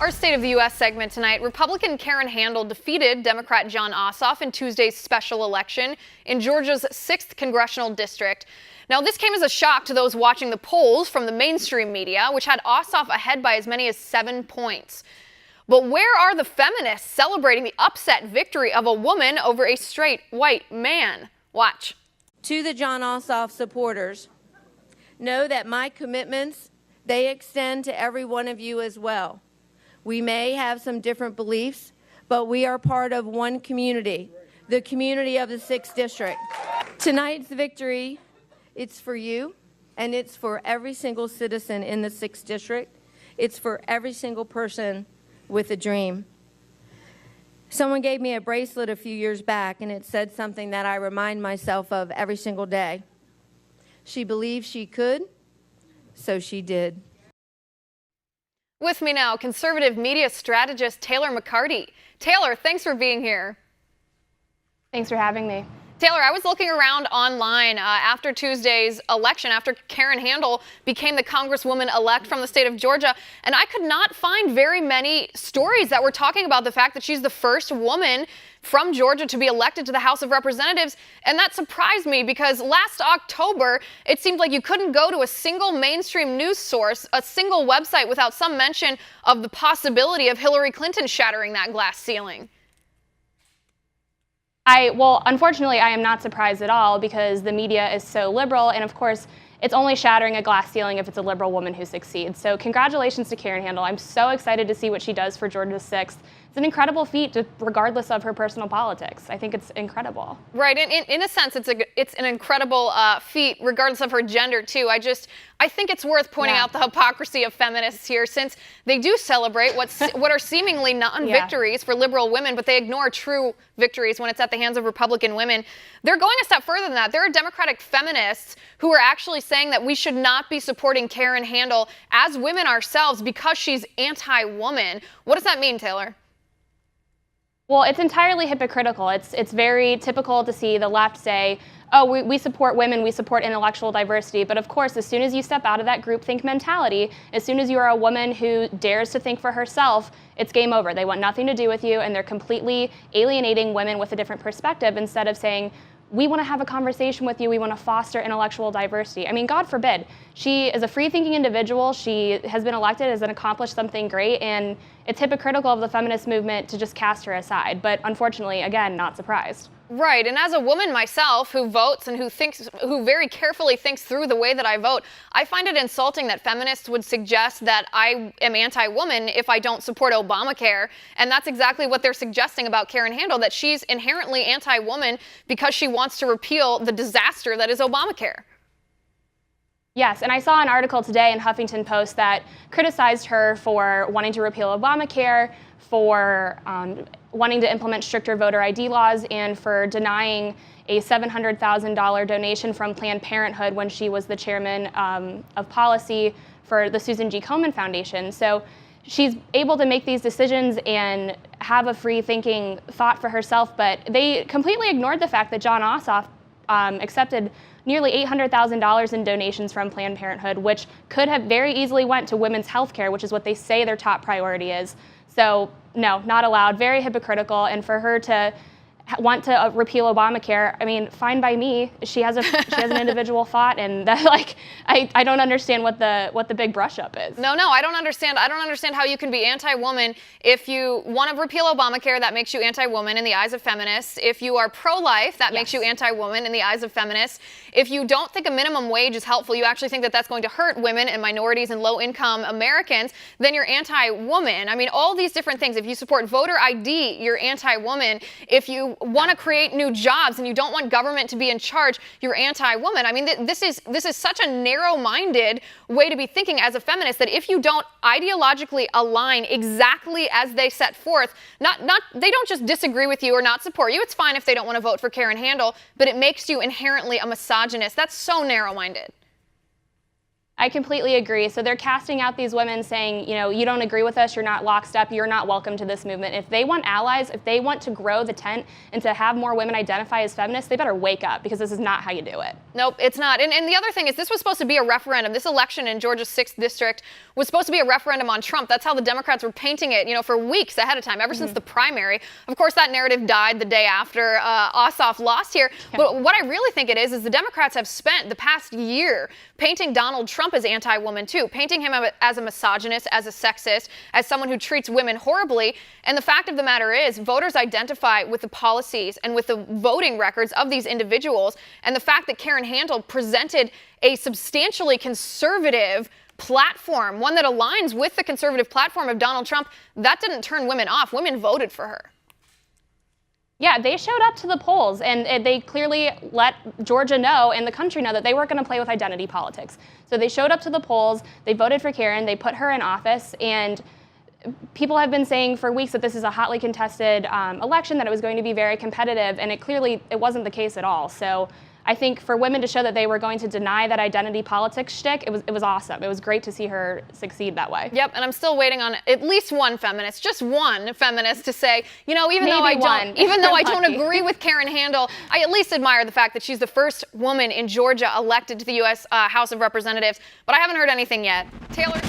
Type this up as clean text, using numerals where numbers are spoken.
Our State of the U.S. segment tonight, Republican Karen Handel defeated Democrat Jon Ossoff in Tuesday's special election in Georgia's 6th congressional district. Now, this came as a shock to those watching the polls from the mainstream media, which had Ossoff ahead by as many as 7 points. But where are the feminists celebrating the upset victory of a woman over a straight white man? Watch. To the Jon Ossoff supporters, know that my commitments, they extend to every one of you as well. We may have some different beliefs, but we are part of one community, the community of the 6th District. Tonight's victory, it's for you, and it's for every single citizen in the 6th District. It's for every single person with a dream. Someone gave me a bracelet a few years back, and it said something that I remind myself of every single day. She believed she could, so she did. With me now, conservative media strategist Taylor McCarty. Taylor, thanks for being here. Thanks for having me. Taylor, I was looking around online after Tuesday's election, after Karen Handel became the Congresswoman-elect from the state of Georgia, and I could not find very many stories that were talking about the fact that she's the first woman from Georgia to be elected to the House of Representatives. And that surprised me because last October, it seemed like you couldn't go to a single mainstream news source, a single website without some mention of the possibility of Hillary Clinton shattering that glass ceiling. Well, unfortunately, I am not surprised at all because the media is so liberal, and of course, it's only shattering a glass ceiling if it's a liberal woman who succeeds. So congratulations to Karen Handel. I'm so excited to see what she does for Georgia's 6th. It's an incredible feat, regardless of her personal politics. I think it's incredible. Right. In a sense, it's an incredible feat, regardless of her gender, too. I think it's worth pointing out the hypocrisy of feminists here, since they do celebrate what are seemingly non-victories for liberal women, but they ignore true victories when it's at the hands of Republican women. They're going a step further than that. There are Democratic feminists who are actually saying that we should not be supporting Karen Handel as women ourselves because she's anti-woman. What does that mean, Taylor? Well, it's entirely hypocritical. It's very typical to see the left say, oh, we support women, we support intellectual diversity. But of course, as soon as you step out of that groupthink mentality, as soon as you are a woman who dares to think for herself, it's game over. They want nothing to do with you, and they're completely alienating women with a different perspective instead of saying, we want to have a conversation with you. We want to foster intellectual diversity. I mean, God forbid. She is a free-thinking individual. She has been elected, has accomplished something great, and it's hypocritical of the feminist movement to just cast her aside. But unfortunately, again, not surprised. Right, and as a woman myself who votes and who very carefully thinks through the way that I vote, I find it insulting that feminists would suggest that I am anti-woman if I don't support Obamacare, and that's exactly what they're suggesting about Karen Handel, that she's inherently anti-woman because she wants to repeal the disaster that is Obamacare. Yes, and I saw an article today in Huffington Post that criticized her for wanting to repeal Obamacare, for wanting to implement stricter voter ID laws, and for denying a $700,000 donation from Planned Parenthood when she was the chairman of policy for the Susan G. Komen Foundation. So she's able to make these decisions and have a free-thinking thought for herself, but they completely ignored the fact that Jon Ossoff accepted nearly $800,000 in donations from Planned Parenthood, which could have very easily went to women's health care, which is what they say their top priority is. So no, not allowed, very hypocritical. And for her to want to repeal Obamacare, I mean, fine by me. She has an individual thought, and that, like, I don't understand what the big brush up is. No, I don't understand. I don't understand how you can be anti-woman if you want to repeal Obamacare. That makes you anti-woman in the eyes of feminists. If you are pro-life, that makes you anti-woman in the eyes of feminists. If you don't think a minimum wage is helpful, you actually think that that's going to hurt women and minorities and low-income Americans, then you're anti-woman. I mean, all these different things. If you support voter ID, you're anti-woman. If you want to create new jobs and you don't want government to be in charge, you're anti-woman. I mean, this is such a narrow-minded way to be thinking as a feminist, that if you don't ideologically align exactly as they set forth, they don't just disagree with you or not support you. It's fine if they don't want to vote for Karen Handel, but it makes you inherently a misogynist. That's so narrow-minded. I completely agree. So they're casting out these women saying, you know, you don't agree with us, you're not lockstep, you're not welcome to this movement. If they want allies, if they want to grow the tent and to have more women identify as feminists, they better wake up, because this is not how you do it. Nope, it's not. And the other thing is, this was supposed to be a referendum. This election in Georgia's 6th district was supposed to be a referendum on Trump. That's how the Democrats were painting it, you know, for weeks ahead of time, ever since the primary. Of course, that narrative died the day after Ossoff lost here. Yeah. But what I really think it is the Democrats have spent the past year painting Donald Trump as anti-woman too, painting him as a misogynist, as a sexist, as someone who treats women horribly. And the fact of the matter is, voters identify with the policies and with the voting records of these individuals. And the fact that Karen Handel presented a substantially conservative platform, one that aligns with the conservative platform of Donald Trump, that didn't turn women off. Women voted for her. Yeah, they showed up to the polls, and they clearly let Georgia know and the country know that they weren't going to play with identity politics. So they showed up to the polls, they voted for Karen, they put her in office, and people have been saying for weeks that this is a hotly contested election, that it was going to be very competitive, and it wasn't the case at all. So I think for women to show that they were going to deny that identity politics shtick, it was awesome. It was great to see her succeed that way. Yep, and I'm still waiting on at least one feminist, just one feminist, to say, you know, even though I don't agree with Karen Handel, I at least admire the fact that she's the first woman in Georgia elected to the U.S. House of Representatives. But I haven't heard anything yet. Taylor.